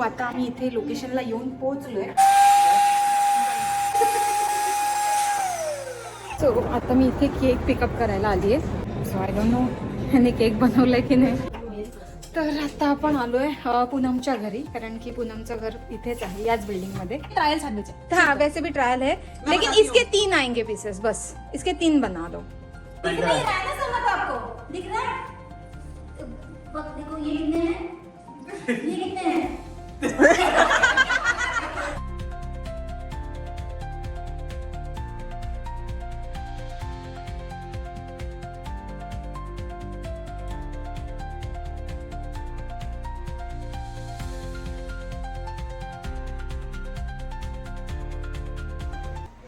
आता आम्ही इथे लोकेशनला येऊन पोहोचलोय. सो आता मी इथे केक पिकअप करायला आली आहे. सो आय डोंट नो ह्याने केक बनवलाय की नाही. तर आता आपण आलोय पूनमच्या घरी, कारण की पूनमचं घर इथेच आहे याच बिल्डिंग मध्ये. ट्रायल सांगायचे. हाँ वैसे भी ट्रायल है, लेकिन इसके 3 आएंगे पीसेस, बस इसके 3 बना दो. दिख नहीं रहा है ना समझ आपको? दिख रहा है? देखो ये कितने हैं? ये कितने हैं?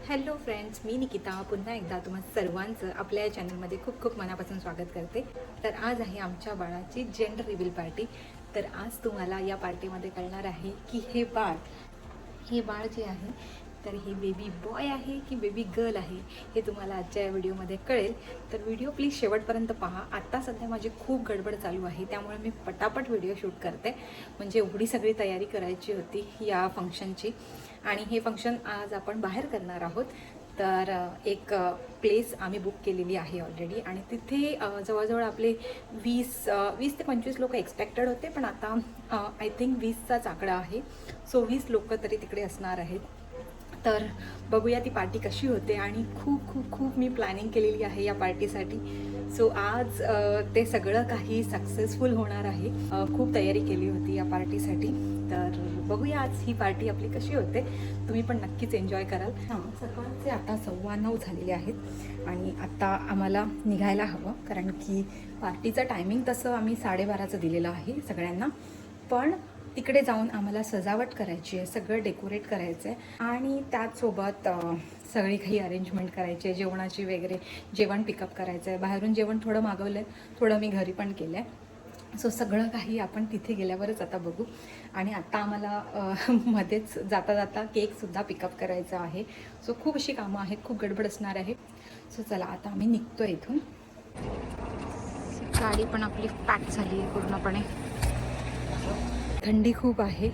हॅलो फ्रेंड्स, मी निकिता पुन्हा एकदा तुम्हा सर्वांचं आपल्या या चॅनलमध्ये खूप खूप मनापासून स्वागत करते. तर आज आहे आमच्या बाळाची जेंडर रिव्हील पार्टी. तर आज तुम्हाला या पार्टीमध्ये कळणार आहे की हे बाळ जे आहे तर हे बेबी बॉय आहे की बेबी गर्ल आहे, हे तुम्हाला आजच्या या व्हिडिओमध्ये कळेल. तर व्हिडिओ प्लीज शेवटपर्यंत पहा. आत्ता सध्या माझी खूप गडबड चालू आहे, त्यामुळे मी पटापट व्हिडिओ शूट करते. म्हणजे एवढी सगळी तयारी करायची होती या फंक्शनची, आणि हे फंक्शन आज आपण बाहेर करणार आहोत. तर एक प्लेस आम्ही बुक केलेली आहे ऑलरेडी, आणि तिथे जवळजवळ आपले 20 ते 25 लोक एक्सपेक्टेड होते, पण आता आय थिंक 20चाच आकडा आहे. सो 20 लोक तरी तिकडे असणार आहेत. तर बघूया ती पार्टी कशी होते, आणि खूप खूप खूप मी प्लॅनिंग केलेली आहे या पार्टीसाठी. सो आज ते सगळं काही सक्सेसफुल होणार आहे. खूप तयारी केली होती या पार्टीसाठी. तर बघूया आज ही पार्टी आपली कशी होते. तुम्ही पण नक्कीच एन्जॉय कराल. सकाळचे आता 9:15 झालेले आहेत, आणि आता आम्हाला निघायला हवं, कारण की पार्टीचं टायमिंग तसं आम्ही 12:30चं दिलेलं आहे सगळ्यांना. पण तिकडे जाऊन आम्हाला सजावट करायची आहे, सगळं डेकोरेट करायचं आहे, आणि त्याचसोबत सगळी काही अरेंजमेंट करायची आहे, जेवणाची वगैरे. जेवण पिकअप करायचं आहे. बाहेरून जेवण थोडं मागवलं आहे, थोडं मी घरी पण केलं आहे. सो सगळं काही आपण तिथे गेल्यावरच आता बघू. आणि आता आम्हाला मध्येच जाता जाता केकसुद्धा पिकअप करायचा आहे. सो खूप अशी कामं आहेत, खूप गडबड असणार आहे. सो चला आता आम्ही निघतो इथून. गाडी पण आपली पॅक झाली आहे पूर्णपणे. थंडी खूप आहे,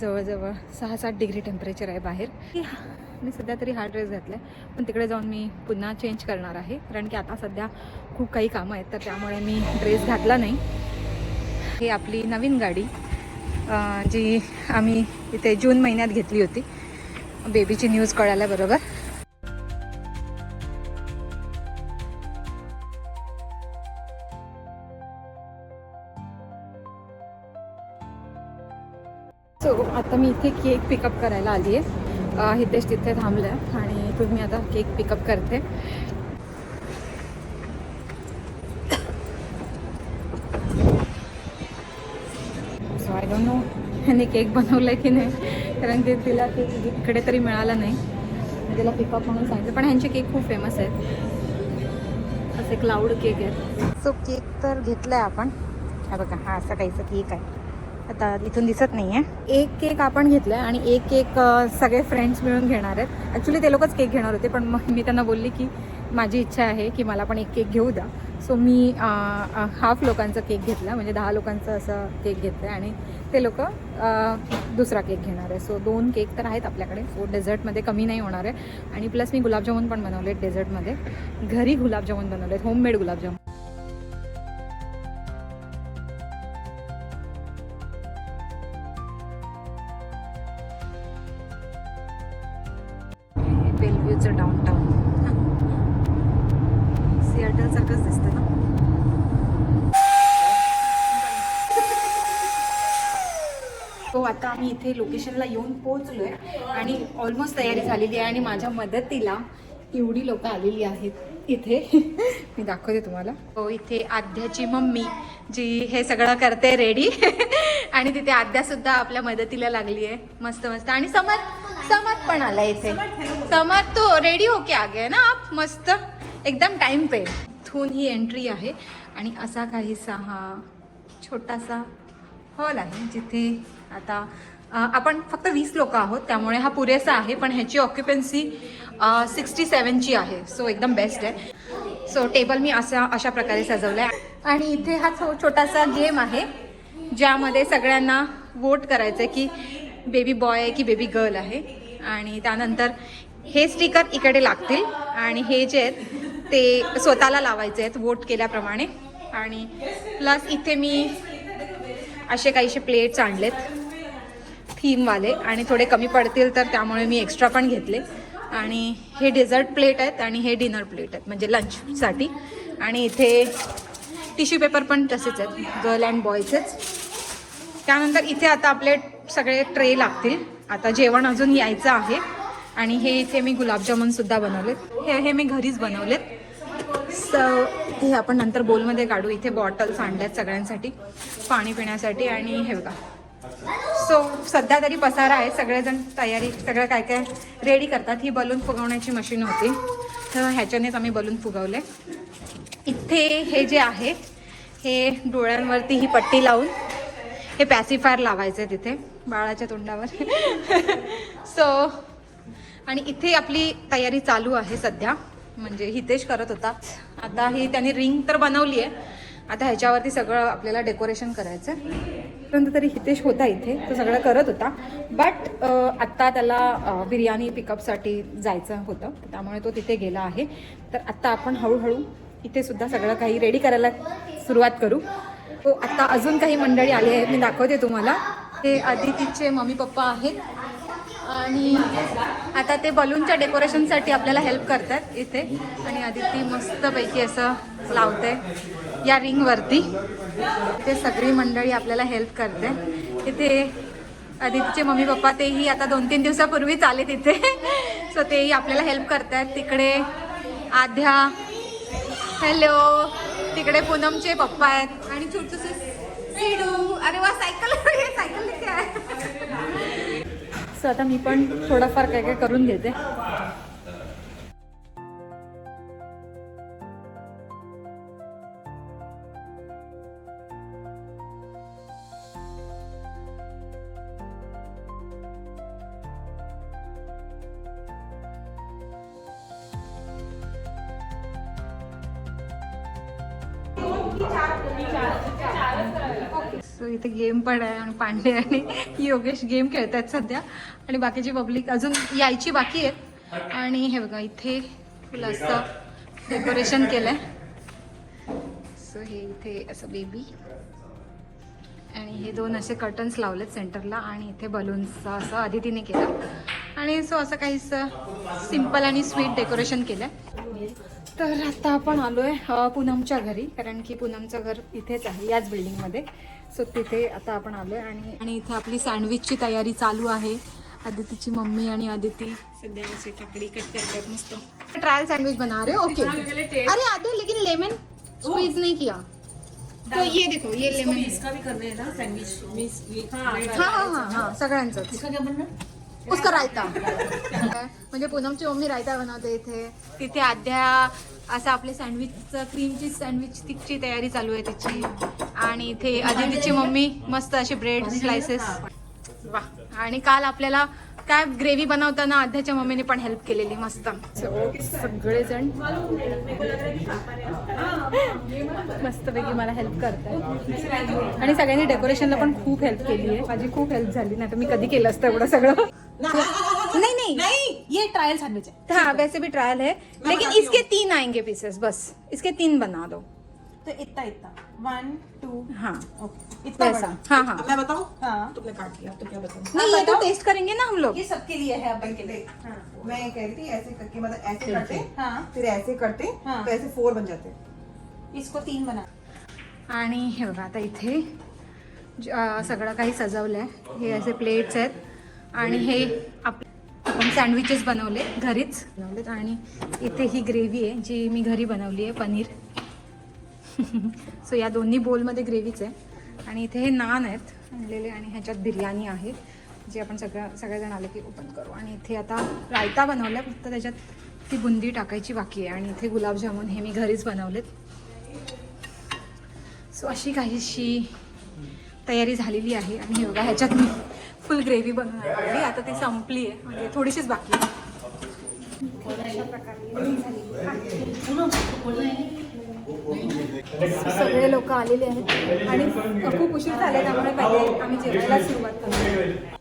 जवळजवळ 6-7 डिग्री टेम्परेचर आहे बाहेर. मी सध्या तरी हा ड्रेस घातला आहे, पण तिकडे जाऊन मी पुन्हा चेंज करणार आहे, कारण की आता सध्या खूप काही कामं आहेत, तर त्यामुळे मी ड्रेस घातला नाही. ही आपली नवीन गाडी जी आम्ही इथे जून महिन्यात घेतली होती, बेबीची न्यूज कळाल्याबरोबर. सो आता मी इथे केक पिकअप करायला आली आहे. इथेच तिथे थांबलं आहे, आणि इथून मी आता केक पिकअप करते. सो आय डोंट नो ह्याने केक बनवला आहे की नाही, कारण की तिला केक इकडे तरी मिळाला नाही. तिला पिकअप म्हणून सांगितलं, पण ह्यांचे केक खूप फेमस आहेत, असे क्लाउड केक आहेत. सो केक तर घेतला आहे आपण. हा बघा, हा असा काहीचा केक आहे. आता इथून दिसत नाही आहे. एक केक आपण घेतला आहे, आणि एक केक सगळे फ्रेंड्स मिळून घेणार आहेत. ॲक्च्युली ते लोकच केक घेणार होते, पण मग मी त्यांना बोलली की माझी इच्छा आहे की मला पण एक केक घेऊ द्या. सो मी हाफ लोकांचा केक घेतला, म्हणजे 10 लोकांचा असा केक घेतला आहे, आणि ते लोक दुसरा केक घेणार आहे. सो 2 केक तर आहेत आपल्याकडे. सो डेझर्टमध्ये कमी नाही होणार आहे. आणि प्लस मी गुलाबजामुन पण बनवले आहेत डेझर्टमध्ये. घरी गुलाबजामुन बनवले आहेत, होममेड गुलाबजामुन. बेलव्ह्यूचं डाऊनटाऊन सिएटल सारखंच दिसतं ना. तो आता आम्ही इथे लोकेशनला येऊन पोहोचलोय, आणि ऑलमोस्ट तयारी झालेली आहे, आणि माझ्या मदतीला एवढी लोक आलेली आहेत इथे. मी दाखवते तुम्हाला. हो, इथे आद्याची मम्मी जी हे सगळं करते रेडी, आणि तिथे आद्यासुद्धा आपल्या मदतीला लागली आहे. मस्त मस्त. आणि समत पण आला इथे. समत तो रेडी होके आ गया ना आप, मस्त एकदम टाइम पे. इथून ही एंट्री आहे, आणि असा काहीसा हा छोटासा हॉल आहे, जिथे आता आपण फक्त 20 लोक आहोत, त्यामुळे हा पुरेसा आहे. पण ह्याची ऑक्युपन्सी 67ची आहे. सो एकदम बेस्ट आहे. सो टेबल मी अशा प्रकारे सजवलं आहे, आणि इथे हा छोटासा गेम आहे, ज्यामध्ये सगळ्यांना वोट करायचं आहे की बेबी बॉय आहे की बेबी गर्ल आहे. आणि त्यानंतर हे स्टिकर इकडे लागतील आणि हे जे आहेत ते स्वतःला लावायचे आहेत वोट केल्याप्रमाणे. आणि प्लस इथे मी असे काहीसे प्लेट्स आणलेत थीमवाले आणि थोडे कमी पडतील तर त्यामुळे मी एक्स्ट्रा पण घेतले. आणि हे डेझर्ट प्लेट आहेत आणि हे डिनर प्लेट आहेत म्हणजे लंचसाठी. आणि इथे टिश्यू पेपर पण तसेच आहेत, गर्ल अँड बॉयचेच. त्यानंतर इथे आता आपले सगळे ट्रे लागतील. आता जेवण अजून यायचं आहे. आणि हे इथे मी गुलाबजामुनसुद्धा बनवलेत. हे मी घरीच बनवलेत. हे आपण नंतर बोलमध्ये काढू. इथे बॉटल्स आणल्यात सगळ्यांसाठी पाणी पिण्यासाठी. आणि हे बघा, सो सध्या तरी पसारा आहे. सगळेजण तयारी सगळं काय काय रेडी करतात. ही बलून फुगवण्याची मशीन होती तर ह्याच्यानेच आम्ही बलून फुगवले. इथे हे जे आहे हे डोळ्यांवरती ही पट्टी लावून हे पॅसिफायर लावायचं आहे तिथे बाळाच्या तोंडावर. सो आणि इथे आपली तयारी चालू आहे सध्या. म्हणजे हितेश करत होता. आता ही त्याने रिंग तर बनवली आहे. आता ह्याच्यावरती सगळं आपल्याला डेकोरेशन करायचं आहे. परंतु तरी हितेश होता इथे, तो सगळं करत होता. बट आत्ता त्याला बिर्याणी पिकअपसाठी जायचं होतं त्यामुळे तो तिथे गेला आहे. तर आत्ता आपण हळूहळू इथे सुद्धा सगळं काही रेडी करायला सुरुवात करू. तो आत्ता अजून काही मंडळी आली आहेत, मी दाखवते तुम्हाला. हे अदितीचे मम्मी पप्पा आहेत आणि आता ते बलूनच्या डेकोरेशनसाठी आपल्याला हेल्प करतात इथे. आणि अदिती मस्तपैकी असं लावते या रिंगवरती. ते सगळी मंडळी आपल्याला हेल्प करते. इथे अदितीचे मम्मी पप्पा तेही आता 2-3 दिवसापूर्वीच आले तिथे. सो तेही आपल्याला हेल्प करतात. तिकडे आध्या, हॅलो, तिकडे पूनमचे पप्पा आहेत आणि छोटूसे सीडू. अरे वा, सायकल सायकल लेके आहे. सो आता मी पण थोडंफार काय काय करून घेते. सो इथे गेम पण आहे आणि पांडे आणि योगेश गेम खेळतात सध्या. आणि बाकीची पब्लिक अजून यायची बाकी आहेत. आणि हे बघा इथे फुल असं डेकोरेशन केलंय. सो हे इथे असं बेबी आणि हे 2 असे कर्टन्स लावलेत सेंटरला. आणि इथे बलून्सचं असं अदितीने केलं. आणि सो असं काहीसं सिम्पल आणि स्वीट डेकोरेशन केलंय. तर आता आपण आलोय पूनमच्या घरी, कारण की पूनमचं घर इथेच आहे याच बिल्डिंगमध्ये. सो तिथे आता आपण आलोय. आणि इथे आपली सँडविचची तयारी चालू आहे. अदितीची मम्मी आणि अदिती सध्या असे काकडी कट करतात मस्त. ट्रायल सैंडविच बना रहे हो? ओके. अरे आधे लेकिन लेमन स्क्वीज नहीं किया. तो ये देखो, ये लेमन इसका भी करना है ना सैंडविच. हाँ सगळ्यांचं. इसका क्या बनना? उसका रायता. म्हणजे पूनमची मम्मी रायता बनवते इथे. तिथे आध्या असं आपले सँडविचचं क्रीम चीज सँडविच तिची तयारी चालू आहे तिची. आणि इथे अदितीची मम्मी मस्त अशी ब्रेड स्लायसेस. वा. आणि काल आपल्याला काय ग्रेव्ही बनवताना आध्याच्या मम्मीने पण हेल्प केलेली मस्त. सगळेजण मस्तपैकी मला हेल्प करतात. आणि सगळ्यांनी डेकोरेशनला पण खूप हेल्प केली आहे. माझी खूप हेल्प झाली, नाही तर मी कधी केलं असतं एवढं सगळं. नहीं, ये ट्रायल सैंडविच है. हाँ वैसे भी ट्रायल है, लेकिन इसके 3 आएंगे पीसेस, बस इसके 3 बना दो. तो इतना 1 2 हाँ ओके. इतना वैसा. बड़ा. हाँ हाँ. मैं बताऊं? हाँ. तुमने काट दिया तो क्या बताऊं? नहीं ये तो टेस्ट करेंगे ना हम लोग. ये सबके लिए है अपन के लिए. हाँ. मैं ये कह रही थी ऐसे करके, मतलब ऐसे करते हाँ. फिर ऐसे करते हाँ. तो ऐसे 4 बन जाते. इसको 3 बना. आणि हे बघा आता इथे सगळं काही सजवलंय. हे असे प्लेट्स आहेत आणि हे आपण सँडविचेस बनवले घरीच बनवलेत. आणि इथे ही ग्रेव्ही आहे जी मी घरी बनवली आहे, पनीर. सो या दोन्ही बोलमध्ये ग्रेव्हीच आहे. आणि इथे हे नान आहेत आणलेले आणि ह्याच्यात बिर्याणी आहे जे आपण सगळेजण आले की ओपन करू. आणि इथे आता रायता बनवला, फक्त त्याच्यात ती बुंदी टाकायची बाकी आहे. आणि इथे गुलाबजामुन हे मी घरीच बनवलेत. सो अशी काहीशी तयारी झालेली आहे. आणि हे बघा ह्याच्यात मी फुल ग्रेव्ही बनवून आणली. आता ती संपली आहे, म्हणजे थोडीशीच बाकी आहे. अशा प्रकारे झाली आहे. सगळे लोक आलेले आहेत आणि खूप उशीर झाले त्यामुळे पहिले आम्ही जेवायला सुरुवात करतो.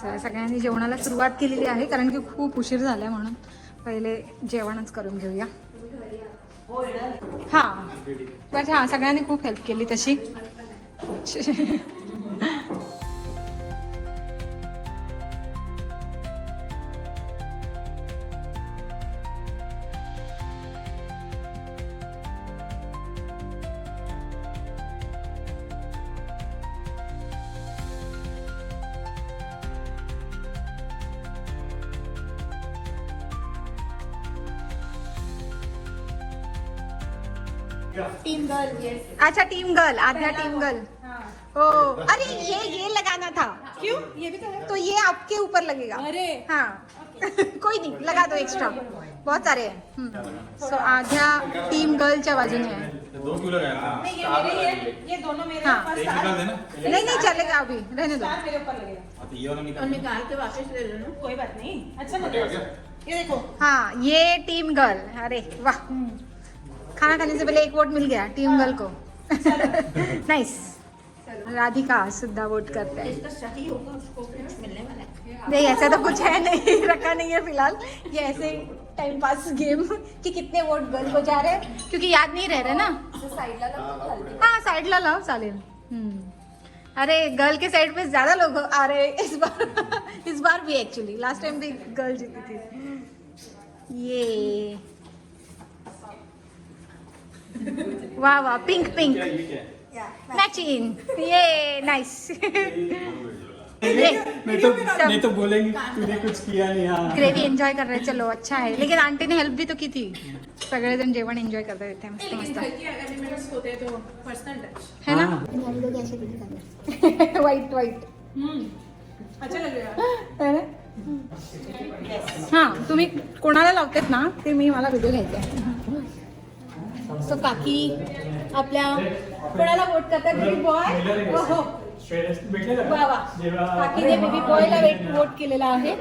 चला, सगळ्यांनी जेवणाला सुरुवात केलेली आहे कारण की खूप उशीर झाला म्हणून पहिले जेवणच करून घेऊया. हां बट हां सगळ्यांनी खूप हेल्प केली तशी. Team girl yes. अच्छा team girl, Aadhya team girl. ओ अरे ये लगाना था. क्यों? ये भी तो है. तो ये आपके ऊपर लगेगा. अरे हाँ कोई नहीं, लगा दो एक्स्ट्रा, बहुत सारे हैं. सो आध्या टीम गर्लच्या बाजूने आहे. 2 किलो लगाया नहीं ये मेरे ये दोनों मेरे हाँ. ऊपर एक निकाल देना नहीं नहीं चलेगा, अभी रहने दो. मेरे ऊपर लगेगा. हाँ, तो ये वाला निकाल निकाल के वापस ले लेना. कोई बात नहीं. अच्छा लगेगा. क्या? ये देखो. हाँ ये टीम गर्ल. अरे वाह, खाना खाने से पहले एक वोट मिल गया टीम गर्ल को. नाइस. राधिका सुद्धा वोट करते हैं. जिसका सही होगा उसको कुछ मिलने वाला है. नहीं ऐसा तो कुछ है नहीं, रखा नहीं है फिलहाल. ये ऐसे टाइम पास गेम कि कितने वोट गर्ल को जा रहे हैं क्योंकि याद नहीं रह रहे ना. हाँ साइडला लाव चालेल. अरे गर्ल के साइड पे ज्यादा लोग आ रहे हैं इस बार भी. एक्चुअली लास्ट टाइम भी गर्ल जीती थी. ये वाह वाह, पिंक पिंक मैचिंग. ये नाइस. नहीं तो बोलेंगे तूने कुछ किया नहीं. हाँ ग्रेवी एंजॉय कर रहे हैं. चलो अच्छा है, लेकिन आंटी ने हेल्प भी तो की थी. सगळेजण जेवण एंजॉय करता येते मस्त मस्त होते तो पर्सनल टच. है ना. वाईट वाईट अच्छा लगेगा. है ना. हां तुम्ही कोणाला लावतात ना ते मी मला व्हिडिओ घ्यायचा आहे. सो काकी आपल्या कोणाला वोट करतात? Baby boy. हो वा वा, काकीने बेबी बॉयला वोट केलेला आहे.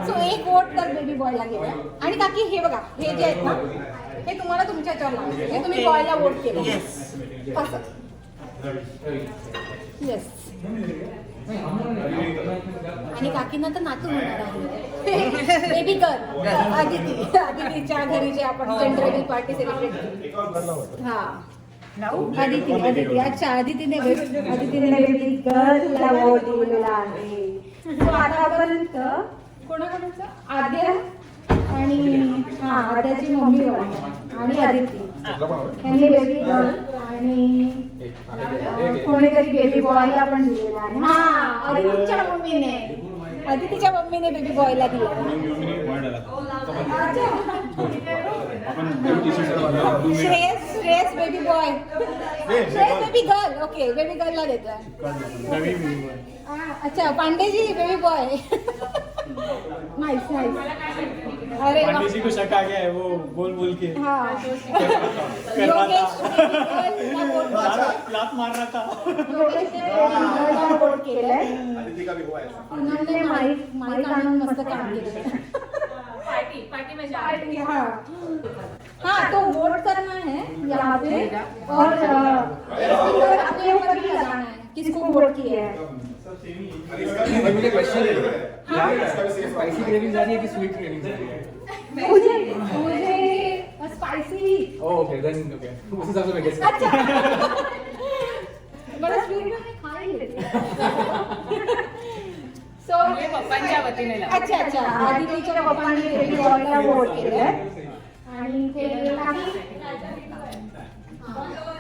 सो एक वोट तर बेबी बॉयला गेला. आणि काकी हे बघा, हे जे आहेत ना हे तुम्हाला तुमच्या ह्याच्यावर लावायचे. हे तुम्ही बॉयला वोट केलं असं. येस. आणि काकींना तर नातू होणार आहे. Baby girl Aditi. आदितीच्या घरी जे आपण जनरल पार्टी सेलिब्रेट केली. हा आदिती. अच्छा आदितीने बेबी गर्लला वोट दिलेला आहे. So, आतापर्यंत कोणाकोणाचं? आद्या आणि हा आद्याची मम्मी आणि आदिती यांनी बेबी गर्ल आणि कोणीतरी बेबी बॉयला पण दिलेला आहे. हा आदितीच्या मम्मीने बेबी बॉयला दिला. Shreyas baby boy. Shreyas baby girl. Okay baby गर्लला देतोय. अच्छा Pandeyji baby boy. Nice nice. अरे वाह. जी को शक आ गया है वो बोल के हाँ योगेश लात मार रहा था. ने वोट केलंय. उन्होंने माईक आणून मस्त काम केलं. पार्टी हाँ हाँ तो वोट करना है यहाँ पे और अपने ऊपर भी लगाना है किसको वोट किया है. मुझे क्वेश्चन है स्पाइसी क्रेविंग जा रही है कि स्वीट क्रेविंग जा रही है? मुझे स्पाइसी. ओके देन ओके उस हिसाब से मैं गेस अच्छा बड़ा स्वीट में मैं खा ही लेती. सो पप्पांच्या वतीने अच्छा अच्छा आदितीच्या पप्पांनी बेबी बॉयला वोट केलंय आणि ते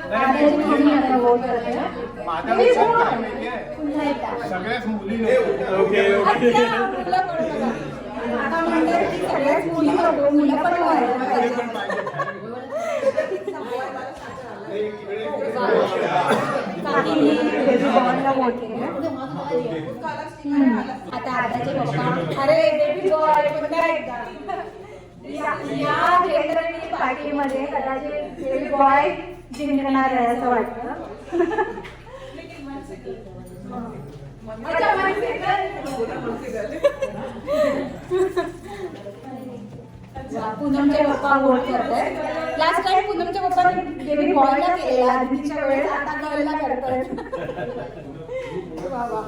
आदितीची मम्मी आता वोट करते. बेबी बॉय पुन्हा एकदा. सगळ्याच मुलीने ओके अच्छा मुलं पण बघा. आता म्हणतात की सगळ्याच मुली नको, मुलं पण व्हायला पाहिजे. काकीने बेबी बॉयला वोट केलं. आता आदाचे पप्पा. अरे बेबी बॉय पुन्हा एकदा. या जेंडर रिव्हील पार्टीमध्ये कदाचित बेबी बॉय जिंकणार आहे असं वाटतं. अच्छा, पूनमचे पप्पा वोट करतायत. लास्ट टाइम पूनमच्या पप्पाने बेबी बॉयला केलेला, आधीच्या वेळेस आता गर्लला करतायत. वा वा.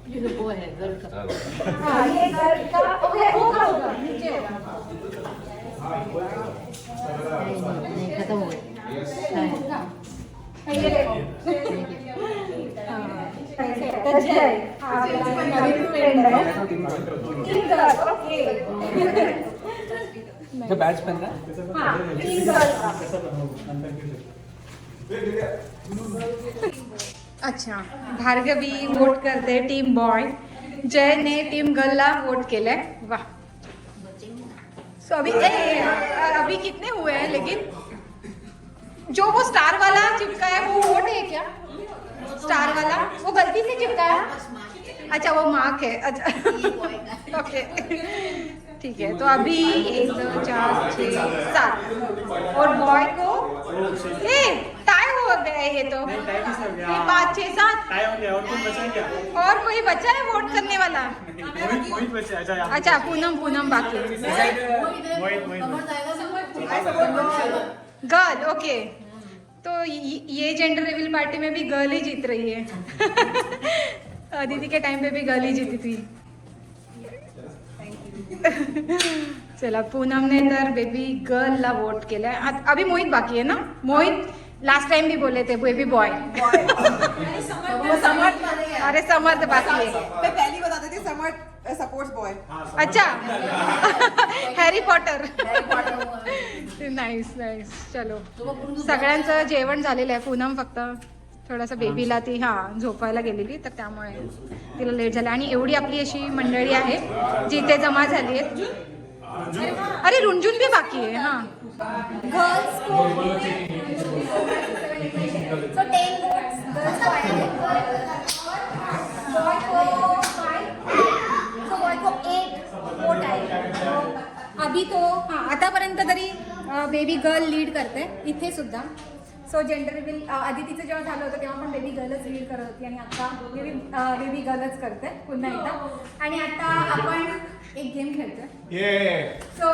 हाँ, ये गर्ल का ओके होगा होगा नीचे होगा. खत्म हो ये देखो. टच है. हाँ, नवीन ट्रेंड है. तीन गर्ल ओके. जो बैच पहन रहा है हाँ, तीन गर्ल का. अच्छा, भार्गवी वोट करते टीम बॉय, जय ने टीम गर्लला वोट केलंय. वाह. सो अभी कितने हुए हैं, लेकिन जो वो स्टार वाला चिपका है वो वोट है क्या? स्टार वाला वो गलती से चिपका है. अच्छा, वो मार्क है. अच्छा ओके ठीक है. तो अभी 1 2 4 6 7 और बॉय को टाई हो गया है. ये तो नहीं, टाई किस हो गया? ये 5 6 7 टाई हो गया और कोई बचा है क्या? और कोई बचा है वोट करने वाला? मोहित बचा है. अच्छा यहाँ अच्छा, पूनम बाकी मोहित गर्ल. ओके, तो ये जेंडर रिवील पार्टी में भी गर्ल ही जीत रही है. दीदी के टाइम पे भी गर्ल ही जीती थी. चला, पूनम ने तर बेबी गर्ल ला वोट केलाय. अभी मोहित बाकी है ना. मोहित लास्ट टाइम भी बोले थे बेबी बॉय. अरे समर्थ बाकी है. मैं पहली बताती थी समर्थ सपोर्ट्स बॉय. अच्छा हॅरी पॉटर. Nice nice. चलो, सगळ्यांचं जेवण झालेलं आहे. पूनम फक्त थोडासा बेबीला ती झोपायला गेलेली, तर त्यामुळे तिला लेट झालं. आणि एवढी आपली अशी मंडळी आहे जी इथे जमा झाली आहे. अरे रुंजून भी बाकी आहे. गर्ल्स को so 10 votes girls को आए हैं. बॉय को 5 so बॉय को 8 वोट आए. अभी तो आतापर्यंत तरी बेबी गर्ल लीड करते इथे सुद्धा. सो जेंडर रिव्हील आधी तिचं जेव्हा झालं होतं तेव्हा पण बेबी गर्लच लीड करत होती आणि आता बेबी गर्लच करते पुन्हा एकदा. आणि आता आपण एक गेम खेळतोय. सो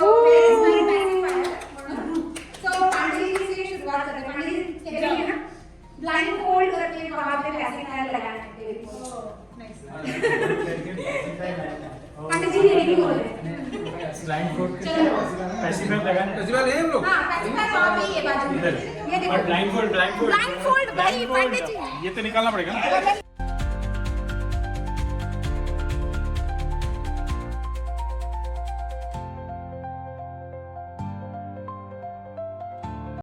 पांडुलीची सुरुवात करते. पांडुली ब्लाइंड फोल्ड करके वहाँ पे पैसे खाया लगाना है. पांडु जी रेडी हो रहे ब्लाइंड फोल्ड चलो. पैसे में लगाना. हम लोग हाँ, पैसे वहाँ पे ये बाजू में. ये देखो ब्लाइंड फोल्ड ब्लाइंड फोल्ड भाई पांडे जी. ये तो निकालना पड़ेगा ना.